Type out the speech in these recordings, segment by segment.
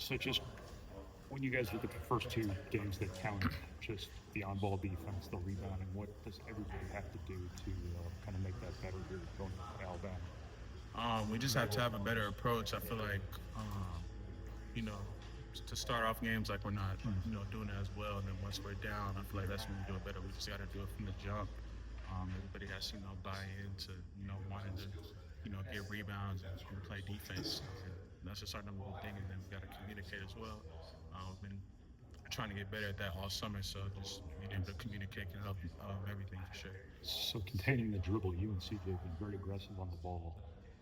So just when you guys look at the first two games that counted, just the on-ball defense, the rebounding, what does everybody have to do to kind of make that better here going to Alabama? We just have to have a better approach. I feel like, you know, to start off games like we're not, doing it as well. And then once we're down, I feel like that's when we do it better. We just got to do it from the jump. Everybody has to, buy into, wanting to, get rebounds and play defense. And that's just our number one thing. And then we got to communicate as well. We've been trying to get better at that all summer. So just being able to communicate can help everything for sure. So containing the dribble, you and CJ have been very aggressive on the ball.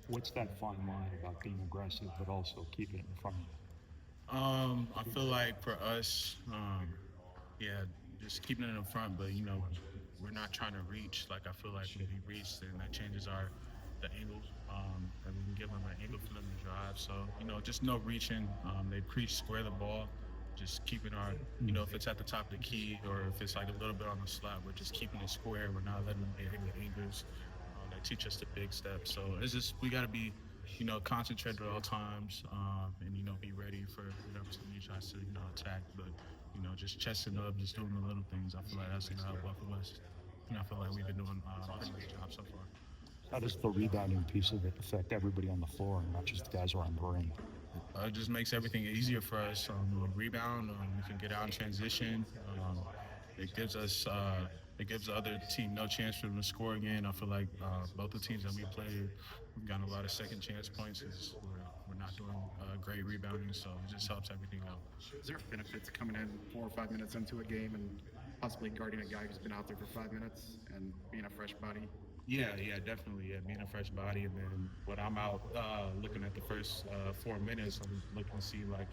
What's that fine line about being aggressive but also keeping it in front of you? I feel like for us, yeah, just keeping it in front, but we're not trying to reach. Like I feel like when we reach, then that changes the angle, and we can give them an angle for them to drive. So just no reaching. They preach square the ball, just keeping our, if it's at the top of the key or if it's like a little bit on the slot, we're just keeping it square. We're not letting them get any angles. That teach us the big steps. So it's just we got to be concentrated at all times, and be ready for whatever team tries to attack. But just chesting up, just doing the little things. I feel like that's gonna help both of us. I feel like we've been doing a pretty good job so far. How does the rebounding piece of it affect everybody on the floor and not just the guys around the ring? It just makes everything easier for us. Rebound, we can get out in transition. It gives us. It gives the other team no chance for them to score again. I feel like both the teams that we played, we've gotten a lot of second chance points. We're not doing great rebounding, so it just helps everything out. Is there a benefit to coming in 4 or 5 minutes into a game and possibly guarding a guy who's been out there for 5 minutes and being a fresh body? Yeah, definitely. Yeah, being a fresh body, and then when I'm out looking at the first 4 minutes, I'm looking to see like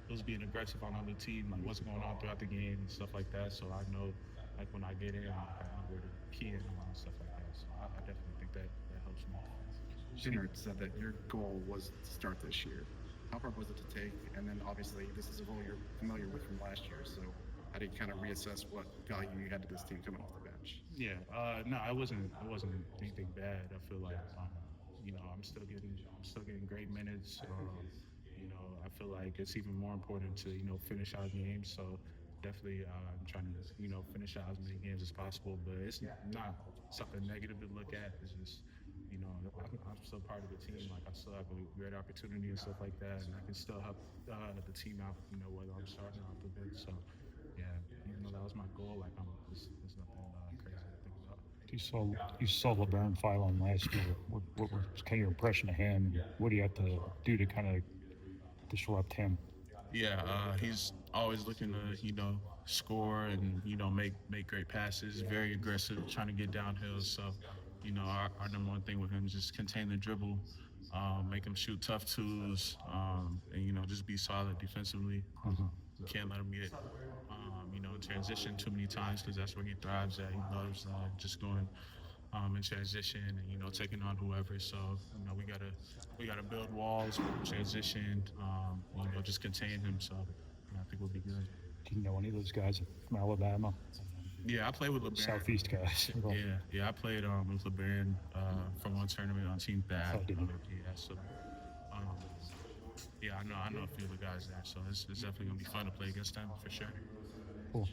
who's being aggressive on the team, like what's going on throughout the game and stuff like that. So I know, like when I get in, I know where to key in and stuff like that. So I definitely think that helps me. Junior said that your goal was to start this year. How hard was it to take? And then obviously this is a role you're familiar with from last year. So how do you kind of reassess what value you had to this team coming off the bench? Yeah, no, it wasn't anything bad. I feel like I'm still getting great minutes. I feel like it's even more important to finish out games. So definitely I'm trying to finish out as many games as possible. But it's not something negative to look at. It's just I'm still part of the team. Like I still have a great opportunity and stuff like that, and I can still help the team out. Whether I'm starting out the bench. So yeah, even though that was my goal, like there's nothing crazy to think about. You saw LeBaron Philon last year. What was kind of your impression of him? What do you have to do to kind of disrupt him? Yeah, he's always looking to score and make great passes. Very aggressive, trying to get downhill. So our number one thing with him is just contain the dribble, make him shoot tough twos, and just be solid defensively. You can't let him get in transition too many times because that's where he thrives at. He loves just going in transition and taking on whoever. So we gotta build walls, transition, just contain him. So I think we'll be good. Do you know any of those guys from Alabama? Yeah, I played with LeBaron. Southeast guys. Yeah, I played with LeBaron from one tournament on Team Thad. Yeah, so I know a few of the guys there, so it's definitely gonna be fun to play against them for sure. Cool.